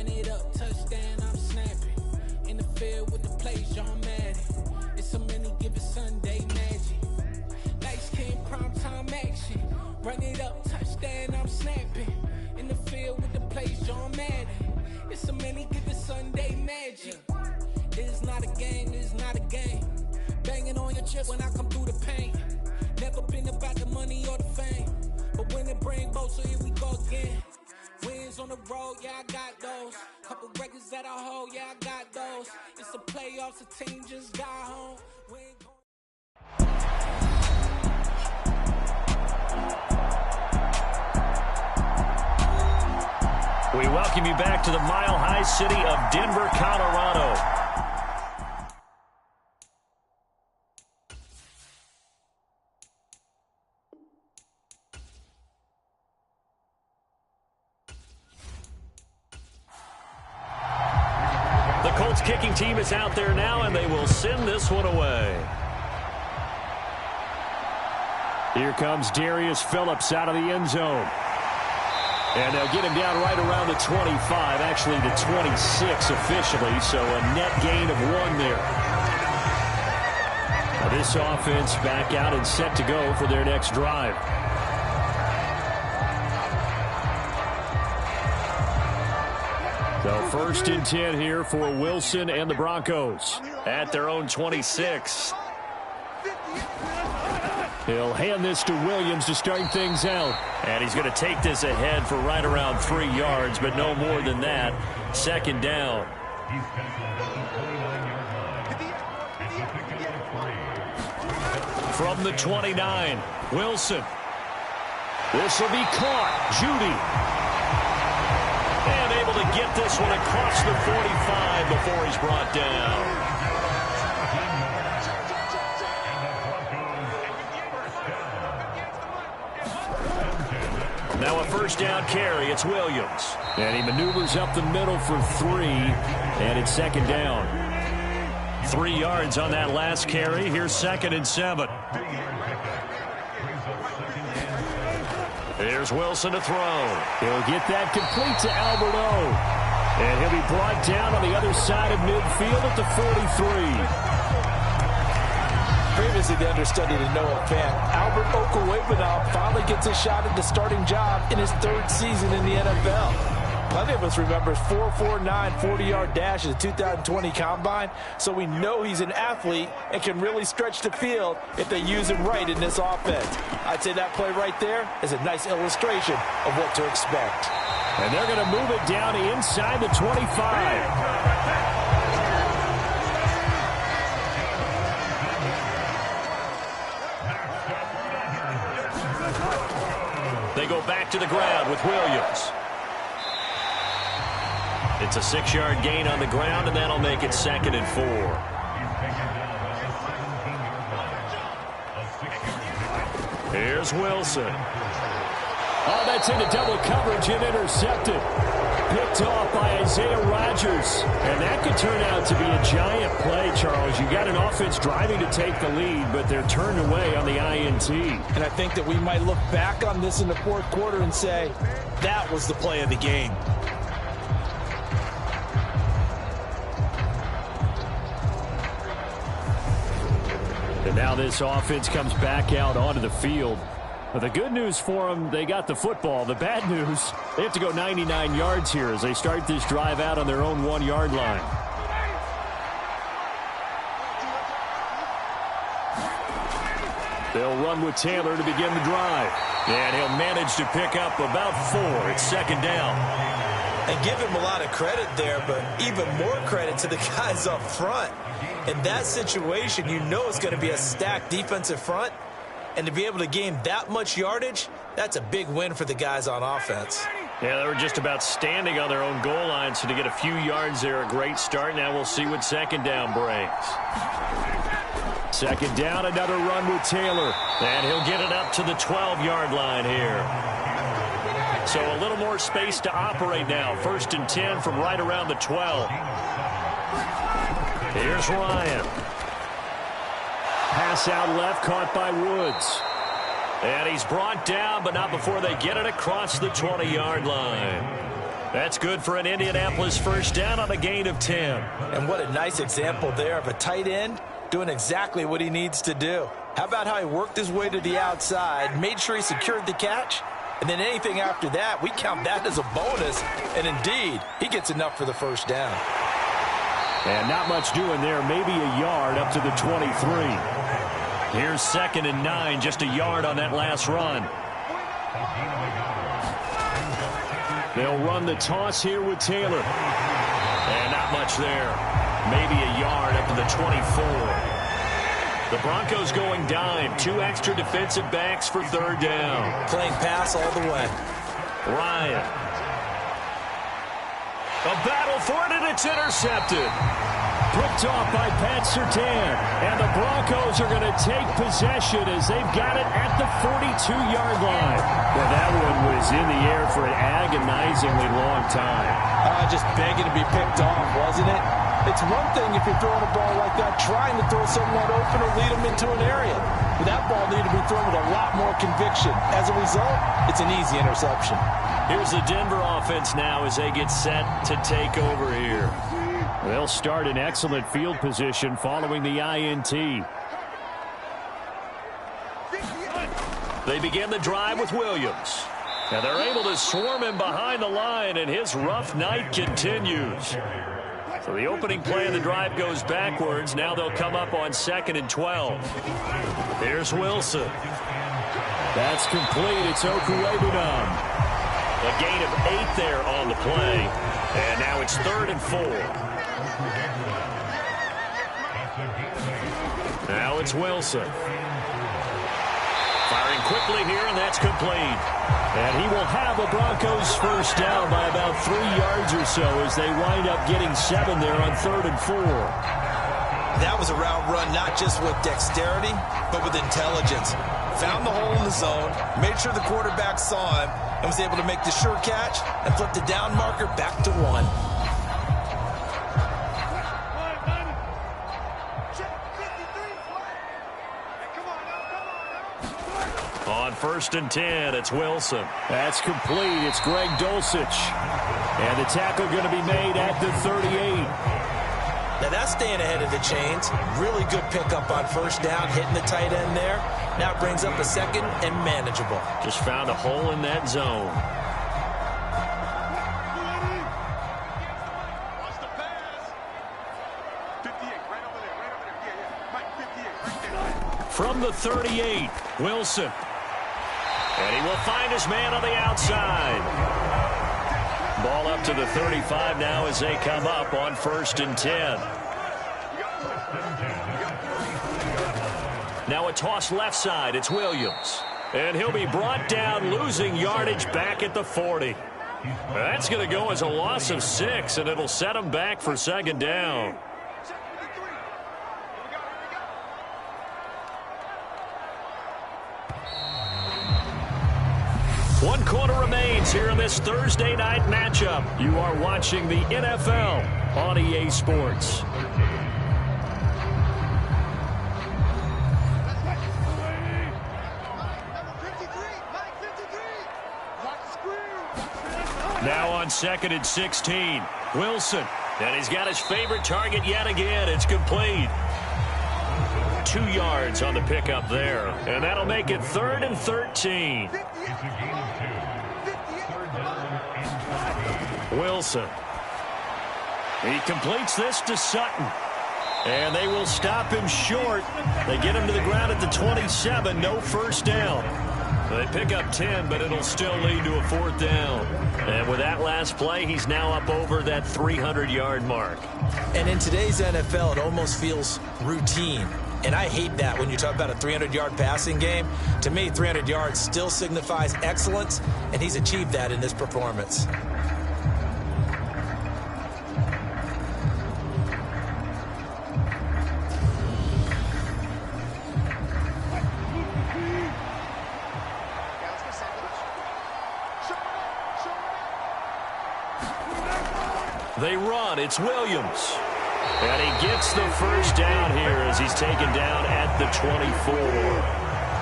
Run it up, touchdown, I'm snapping. In the field with the plays, John Madden. It's so many given Sunday magic. Lights King, primetime action. Run it up, touchdown, I'm snapping. In the field with the plays, John Madden. It's so many given Sunday magic. It is not a game, it is not a game. Banging on your chest when I come through the paint. Never been about the money or the fame. But when it bring both, so here we go again. Wins on the road, yeah, I got those. Couple records that I hold, yeah, I got those. It's the playoffs, the team just got home. We ain't going. We welcome you back to the mile-high city of Denver, Colorado. The Colts kicking team is out there now, and they will send this one away. Here comes Darius Phillips out of the end zone. And they'll get him down right around the 25, actually the 26 officially, so a net gain of 1 there. Now this offense back out and set to go for their next drive. So 1st and 10 here for Wilson and the Broncos at their own 26. He'll hand this to Williams to start things out. And he's going to take this ahead for right around 3 yards, but no more than that. 2nd down. From the 29, Wilson. This will be caught. Judy. And able to get this one across the 45 before he's brought down. Now a 1st down carry. It's Williams. And he maneuvers up the middle for 3. And it's 2nd down. 3 yards on that last carry. Here's 2nd and 7. Here's Wilson to throw. He'll get that complete to Albert O. And he'll be brought down on the other side of midfield at the 43. Previously the understudy to Noah Fant, Albert Okwuegbunam finally gets a shot at the starting job in his 3rd season in the NFL. Plenty of us remember his 4.49 40-yard dash in the 2020 Combine, so we know he's an athlete and can really stretch the field if they use him right in this offense. I'd say that play right there is a nice illustration of what to expect. And they're going to move it down inside the 25. They go back to the ground with Williams. It's a 6-yard gain on the ground, and that'll make it 2nd and 4. Here's Wilson. Oh, that's into double coverage and intercepted. Picked off by Isaiah Rodgers. And that could turn out to be a giant play, Charles. You got an offense driving to take the lead, but they're turned away on the INT. And I think that we might look back on this in the 4th quarter and say, that was the play of the game. And now this offense comes back out onto the field. But the good news for them, they got the football. The bad news, they have to go 99 yards here as they start this drive out on their own 1-yard line. They'll run with Taylor to begin the drive. And he'll manage to pick up about 4. It's 2nd down. And give him a lot of credit there, but even more credit to the guys up front. In that situation, you know it's going to be a stacked defensive front. And to be able to gain that much yardage, that's a big win for the guys on offense. Yeah, they were just about standing on their own goal line, so to get a few yards there, a great start. Now we'll see what 2nd down brings. 2nd down, another run with Taylor. And he'll get it up to the 12-yard line here. So a little more space to operate now. 1st and 10 from right around the 12. Here's Ryan. Pass out left, caught by Woods. And he's brought down, but not before they get it across the 20-yard line. That's good for an Indianapolis first down on a gain of 10. And what a nice example there of a tight end doing exactly what he needs to do. How about how he worked his way to the outside, made sure he secured the catch, and then anything after that, we count that as a bonus. And indeed, he gets enough for the first down. And not much doing there, maybe a yard up to the 23. Here's 2nd and 9, just a yard on that last run. They'll run the toss here with Taylor. And not much there. Maybe a yard up to the 24. The Broncos going dime. 2 extra defensive backs for 3rd down. Playing pass all the way. Ryan. A battle for it, and it's intercepted. Picked off by Pat Surtain. And the Broncos are going to take possession as they've got it at the 42-yard line. Well, that one was in the air for an agonizingly long time. Just begging to be picked off, wasn't it? It's one thing if you're throwing a ball like that, trying to throw someone open or lead them into an area. But that ball needed to be thrown with a lot more conviction. As a result, it's an easy interception. Here's the Denver offense now as they get set to take over here. They'll start in excellent field position following the INT. They begin the drive with Williams. And they're able to swarm him behind the line, and his rough night continues. So the opening play of the drive goes backwards. Now they'll come up on 2nd and 12. Here's Wilson. That's complete. It's Okuwebunam. A gain of 8 there on the play. And now it's 3rd and 4. Now it's Wilson. Firing quickly here, and that's complete. And he will have a Broncos first down by about 3 yards or so as they wind up getting 7 there on 3rd and 4. That was a route run not just with dexterity, but with intelligence. Found the hole in the zone, made sure the quarterback saw him, and was able to make the sure catch and flip the down marker back to 1. On 1st and 10, it's Wilson. That's complete. It's Greg Dulcich. And the tackle going to be made at the 38. Now that's staying ahead of the chains. Really good pickup on first down, hitting the tight end there. Now it brings up a 2nd and manageable. Just found a hole in that zone. From the 38, Wilson. And he will find his man on the outside. Ball up to the 35 now as they come up on 1st and 10. Now a toss left side. It's Williams. And he'll be brought down, losing yardage back at the 40. That's going to go as a loss of 6, and it'll set him back for 2nd down. One quarter remains here in this Thursday night matchup. You are watching the NFL on EA Sports. Now on 2nd and 16, Wilson. And he's got his favorite target yet again. It's complete. 2 yards on the pickup there. And that'll make it 3rd and 13. Wilson. He completes this to Sutton. And they will stop him short. They get him to the ground at the 27. No first down. They pick up 10, but it'll still lead to a 4th down. And with that last play, he's now up over that 300-yard mark. And in today's NFL, it almost feels routine. And I hate that when you talk about a 300-yard passing game. To me, 300 yards still signifies excellence, and he's achieved that in this performance. They run. It's Williams. And he gets the first down here as he's taken down at the 24.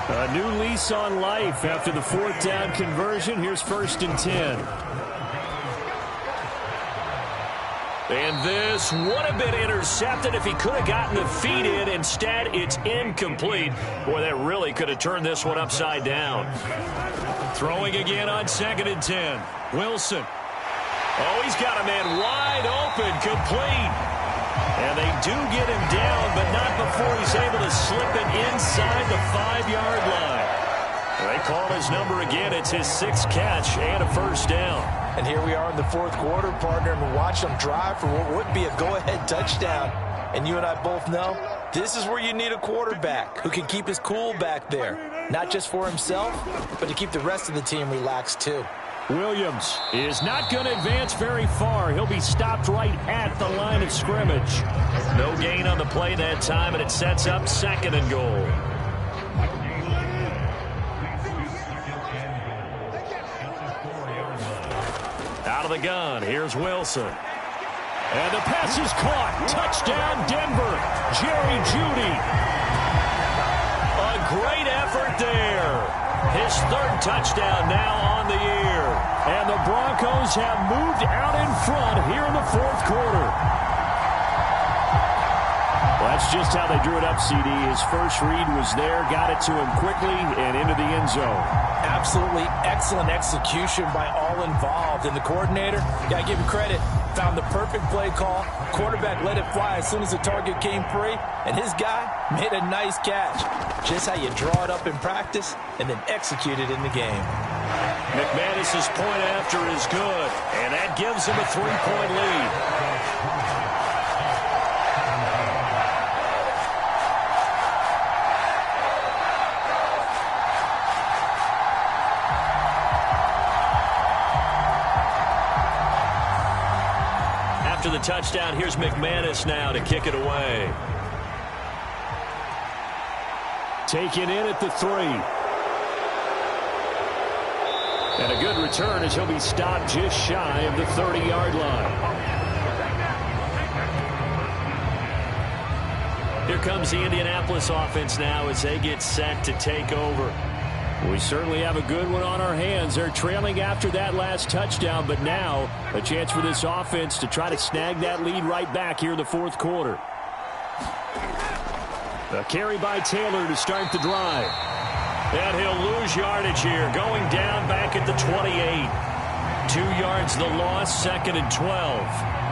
A new lease on life after the 4th down conversion. Here's 1st and 10. And this would have been intercepted if he could have gotten the feet in. Instead, it's incomplete. Boy, that really could have turned this one upside down. Throwing again on 2nd and 10. Wilson. Oh, he's got a man wide open, complete. And they do get him down, but not before he's able to slip it inside the 5-yard line. They call his number again. It's his 6th catch and a first down. And here we are in the 4th quarter, partner, and we're watching them drive for what would be a go-ahead touchdown. And you and I both know this is where you need a quarterback who can keep his cool back there, not just for himself, but to keep the rest of the team relaxed too. Williams is not going to advance very far. He'll be stopped right at the line of scrimmage. No gain on the play that time, and it sets up 2nd and goal. Out of the gun, here's Wilson. And the pass is caught. Touchdown, Denver. Jerry Jeudy. A great effort there. His 3rd touchdown now on the year. And the Broncos have moved out in front here in the 4th quarter. Well, that's just how they drew it up, CD. His first read was there, got it to him quickly, and into the end zone. Absolutely excellent execution by all involved. And the coordinator, got to give him credit, found the perfect play call. Quarterback let it fly as soon as the target came free, and his guy made a nice catch. Just how you draw it up in practice and then execute it in the game. McManus's point after is good, and that gives him a 3-point lead. After the touchdown, here's McManus now to kick it away. Taken in at the 3. And a good return as he'll be stopped just shy of the 30-yard line. Here comes the Indianapolis offense now as they get set to take over. We certainly have a good one on our hands. They're trailing after that last touchdown, but now a chance for this offense to try to snag that lead right back here in the 4th quarter. A carry by Taylor to start the drive. And he'll lose yardage here, going down back at the 28. 2 yards the loss, 2nd and 12.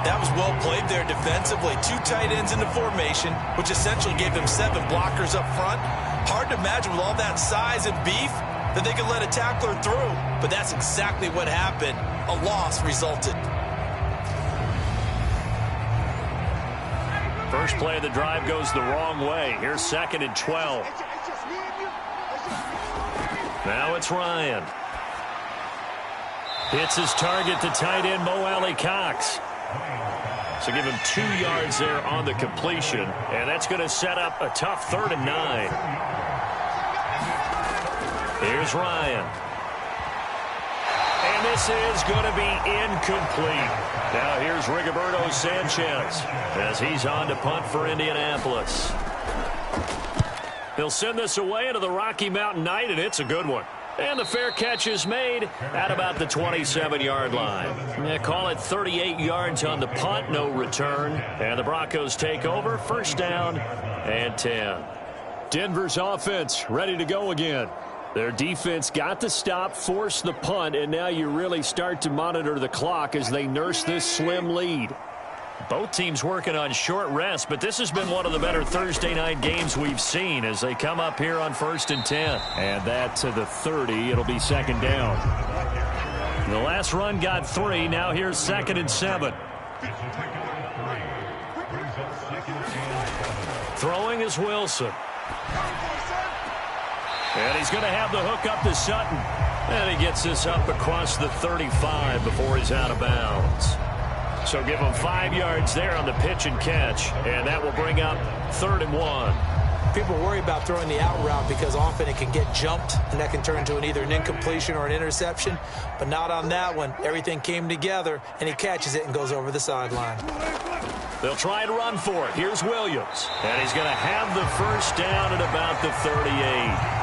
That was well played there defensively. 2 tight ends in the formation, which essentially gave them 7 blockers up front. Hard to imagine with all that size and beef that they could let a tackler through. But that's exactly what happened. A loss resulted. First play of the drive goes the wrong way. Here's 2nd and 12. Now it's Ryan. Hits his target, the tight end, Mo Alley-Cox. So give him 2 yards there on the completion, and that's going to set up a tough 3rd and 9. Here's Ryan. And this is going to be incomplete. Now here's Rigoberto Sanchez as he's on to punt for Indianapolis. He'll send this away into the Rocky Mountain Night, and it's a good one. And the fair catch is made at about the 27-yard line. Call it 38 yards on the punt, no return. And the Broncos take over, 1st down and 10. Denver's offense ready to go again. Their defense got the stop, forced the punt, and now you really start to monitor the clock as they nurse this slim lead. Both teams working on short rest, but this has been one of the better Thursday night games we've seen as they come up here on 1st and 10. And that to the 30. It'll be 2nd down. The last run got 3. Now here's 2nd and 7. Throwing is Wilson. And he's going to have the hook up to Sutton. And he gets this up across the 35 before he's out of bounds. So give him 5 yards there on the pitch and catch, and that will bring up 3rd and 1. People worry about throwing the out route because often it can get jumped, and that can turn into either an incompletion or an interception. But not on that one. Everything came together, and he catches it and goes over the sideline. They'll try and run for it. Here's Williams, and he's going to have the 1st down at about the 38.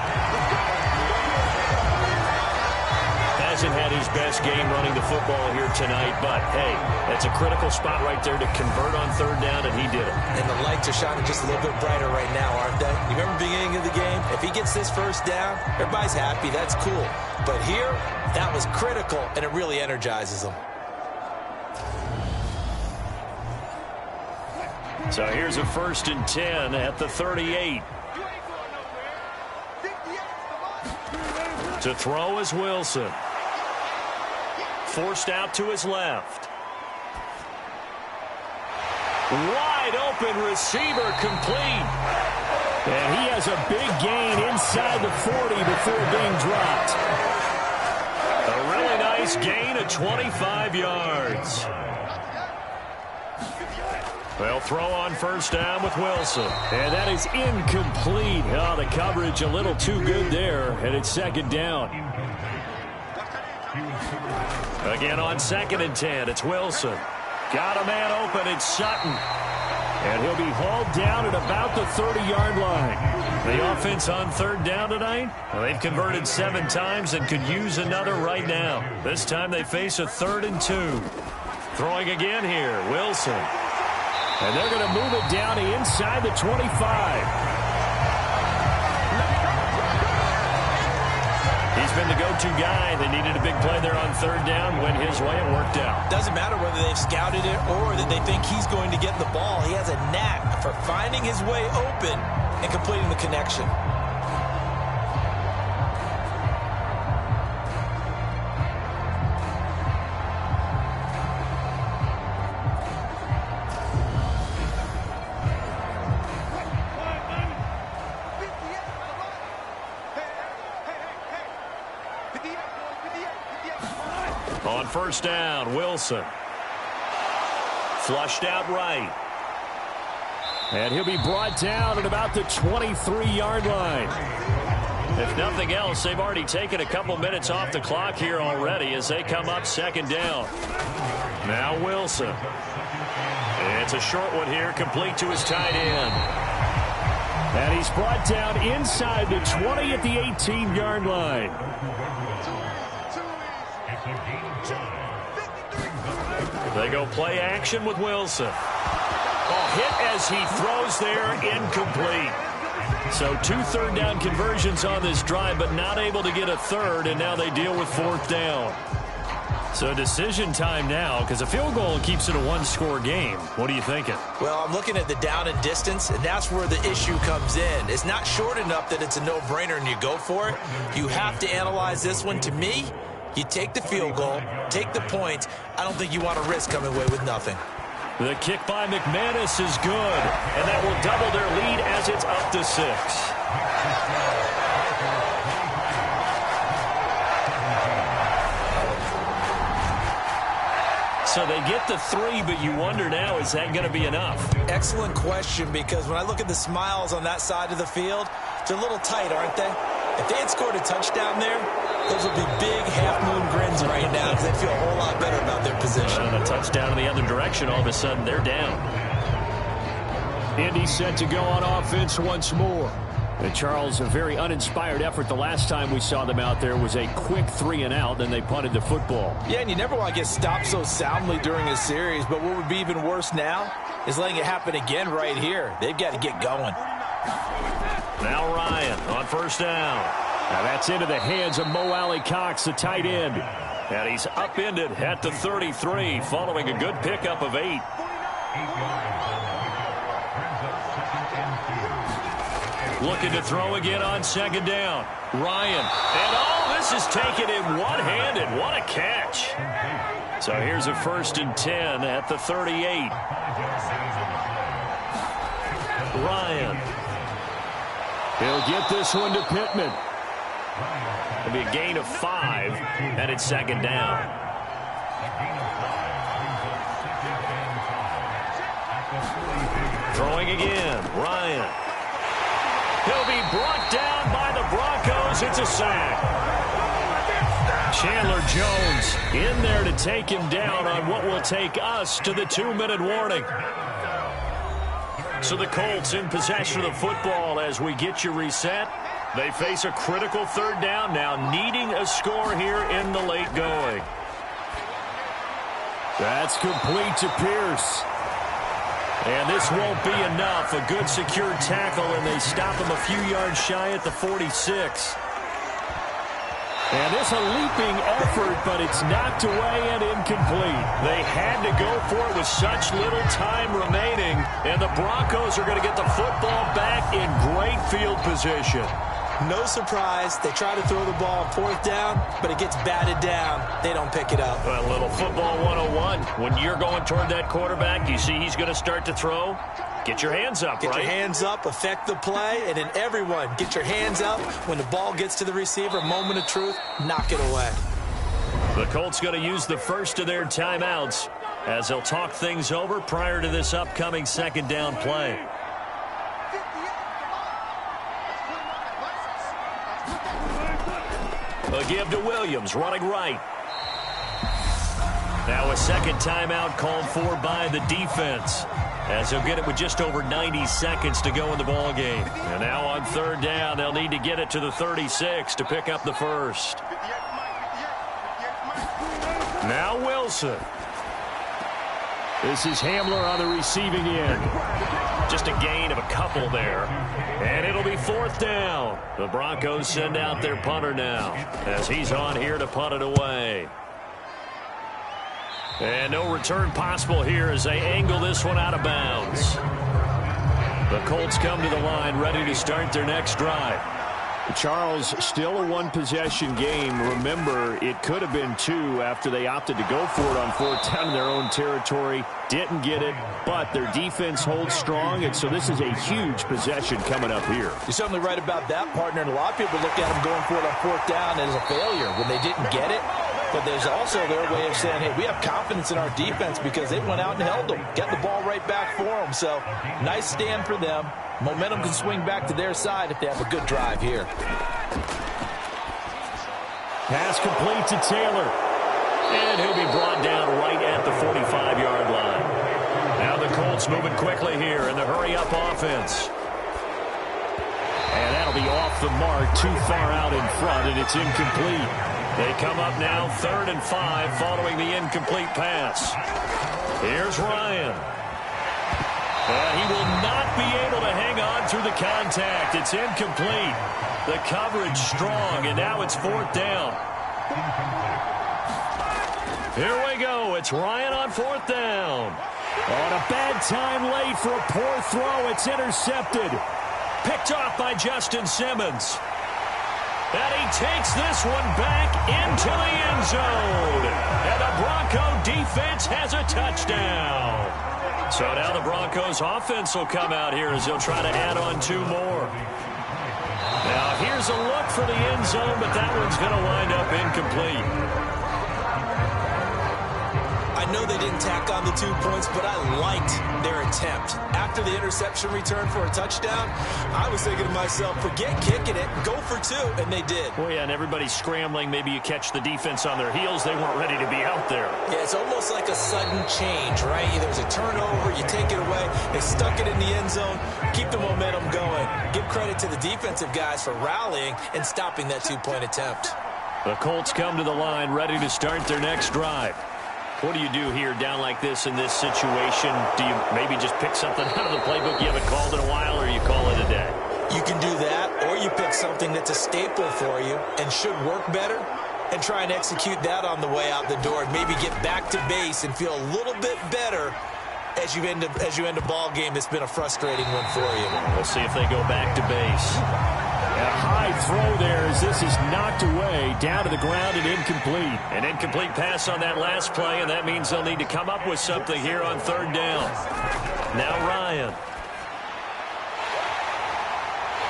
As hasn't had his best game running the football here tonight, but, hey, that's a critical spot right there to convert on third down, and he did it. And the lights are shining just a little bit brighter right now, aren't they? You remember the beginning of the game? If he gets this first down, everybody's happy. That's cool. But here, that was critical, and it really energizes them. So here's a 1st and 10 at the 38. To throw is Wilson. Forced out to his left. Wide open receiver complete. And he has a big gain inside the 40 before being dropped. A really nice gain of 25 yards. They'll throw on 1st down with Wilson. And that is incomplete. Oh, the coverage a little too good there, and it's 2nd down. Again on 2nd and 10, it's Wilson. Got a man open, it's Sutton. And he'll be hauled down at about the 30-yard line. The offense on 3rd down tonight, well, they've converted 7 times and could use another right now. This time they face a 3rd and 2. Throwing again here, Wilson. And they're going to move it down to inside the 25. He's been the go-to guy. They needed a big play there on 3rd down. Went his way, it worked out. Doesn't matter whether they've scouted it or that they think he's going to get the ball. He has a knack for finding his way open and completing the connection. On 1st down, Wilson. Flushed out right. And he'll be brought down at about the 23-yard line. If nothing else, they've already taken a couple minutes off the clock here already as they come up 2nd down. Now Wilson. It's a short one here, complete to his tight end. And he's brought down inside the 20 at the 18-yard line. They go play action with Wilson. Hit as he throws there, incomplete. So 2 3rd down conversions on this drive, but not able to get a 3rd, and now they deal with 4th down. So decision time now, because a field goal keeps it a 1-score game. What are you thinking? Well, I'm looking at the down and distance, and that's where the issue comes in. It's not short enough that it's a no-brainer and you go for it. You have to analyze this one. To me, you take the field goal, take the points. I don't think you want to risk coming away with nothing. The kick by McManus is good, and that will double their lead as it's up to 6. So they get the 3, but you wonder now, is that going to be enough? Excellent question, because when I look at the smiles on that side of the field, they're a little tight, aren't they? If they had scored a touchdown there, those would be big half-moon grins right now because they feel a whole lot better about their position. And a touchdown in the other direction, all of a sudden they're down. Indy set to go on offense once more. And Charles, a very uninspired effort. The last time we saw them out there was a quick 3-and-out, then they punted the football. Yeah, and you never want to get stopped so soundly during a series, but what would be even worse now is letting it happen again right here. They've got to get going. Now Ryan on 1st down. Now that's into the hands of Mo Alley-Cox, the tight end. And he's upended at the 33 following a good pickup of 8. Looking to throw again on 2nd down. Ryan. And this is taken in one-handed. What a catch. So here's a 1st and 10 at the 38. Ryan. He'll get this one to Pittman. It'll be a gain of 5, and it's 2nd down. Throwing again, Ryan. He'll be brought down by the Broncos. It's a sack. Chandler Jones in there to take him down on what will take us to the 2-minute warning. So the Colts in possession of the football as we get you reset. They face a critical third down now, needing a score here in the late going. That's complete to Pierce. And this won't be enough. A good secure tackle, and they stop him a few yards shy at the 46. And this a leaping effort, but it's knocked away and incomplete. They had to go for it with such little time remaining, and the Broncos are going to get the football back in great field position. No surprise. They try to throw the ball on fourth down, but it gets batted down. They don't pick it up. A little football 101. When you're going toward that quarterback, you see he's going to start to throw. Get your hands up, Get your hands up, affect the play, and then everyone get your hands up. When the ball gets to the receiver, moment of truth, knock it away. The Colts going to use the first of their timeouts as they'll talk things over prior to this upcoming second down play. A give to Williams, running right. Now a second timeout called for by the defense, as they'll get it with just over 90 seconds to go in the ball game. And now on third down, they'll need to get it to the 36 to pick up the first. Now Wilson. This is Hamler on the receiving end. Just a gain of a couple there. And it'll be fourth down. The Broncos send out their punter now, as he's on here to punt it away. And no return possible here as they angle this one out of bounds. The Colts come to the line ready to start their next drive. Charles, still a one-possession game. Remember, it could have been two after they opted to go for it on fourth down in their own territory. Didn't get it, but their defense holds strong, and so this is a huge possession coming up here. You're certainly right about that, partner, and a lot of people look at them going for it on fourth down as a failure when they didn't get it. But there's also their way of saying, hey, we have confidence in our defense because they went out and held them, got the ball right back for them. So nice stand for them. Momentum can swing back to their side if they have a good drive here. Pass complete to Taylor. And he'll be brought down right at the 45-yard line. Now the Colts moving quickly here in the hurry-up offense. And that'll be off the mark, too far out in front, and it's incomplete. They come up now 3rd and 5 following the incomplete pass. Here's Ryan. And he will not be able to hang on through the contact. It's incomplete. The coverage strong, and now it's fourth down. Here we go. It's Ryan on fourth down. On a bad time late for a poor throw. It's intercepted. Picked off by Justin Simmons. And he takes this one back into the end zone. And the Bronco defense has a touchdown. So now the Broncos offense will come out here as they'll try to add on 2 more. Now here's a look for the end zone, but that one's going to wind up incomplete. I know they didn't tack on the 2 points, but I liked their attempt. After the interception return for a touchdown, I was thinking to myself, forget kicking it, go for 2, and they did. Well, yeah, and everybody's scrambling. Maybe you catch the defense on their heels. They weren't ready to be out there. Yeah, it's almost like a sudden change, right? There's a turnover, you take it away, they stuck it in the end zone, keep the momentum going. Give credit to the defensive guys for rallying and stopping that 2-point attempt. The Colts come to the line ready to start their next drive. What do you do here down like this in this situation? Do you maybe just pick something out of the playbook you haven't called in a while, or you call it a day? You can do that, or you pick something that's a staple for you and should work better and try and execute that on the way out the door and maybe get back to base and feel a little bit better as you end a ball game that's been a frustrating one for you. We'll see if they go back to base. A high throw there as this is knocked away, down to the ground and incomplete. An incomplete pass on that last play, and that means they'll need to come up with something here on third down. Now Ryan.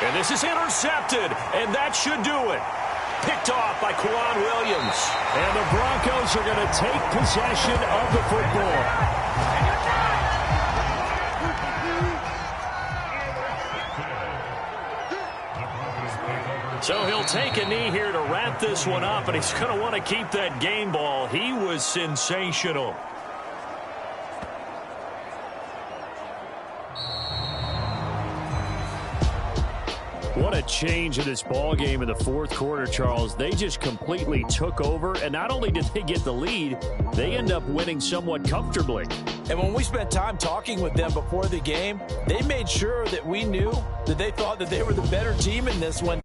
And this is intercepted, and that should do it. Picked off by Quan Williams. And the Broncos are going to take possession of the football. So he'll take a knee here to wrap this one up, and he's going to want to keep that game ball. He was sensational. What a change in this ball game in the fourth quarter, Charles. They just completely took over, and not only did they get the lead, they end up winning somewhat comfortably. And when we spent time talking with them before the game, they made sure that we knew that they thought that they were the better team in this one.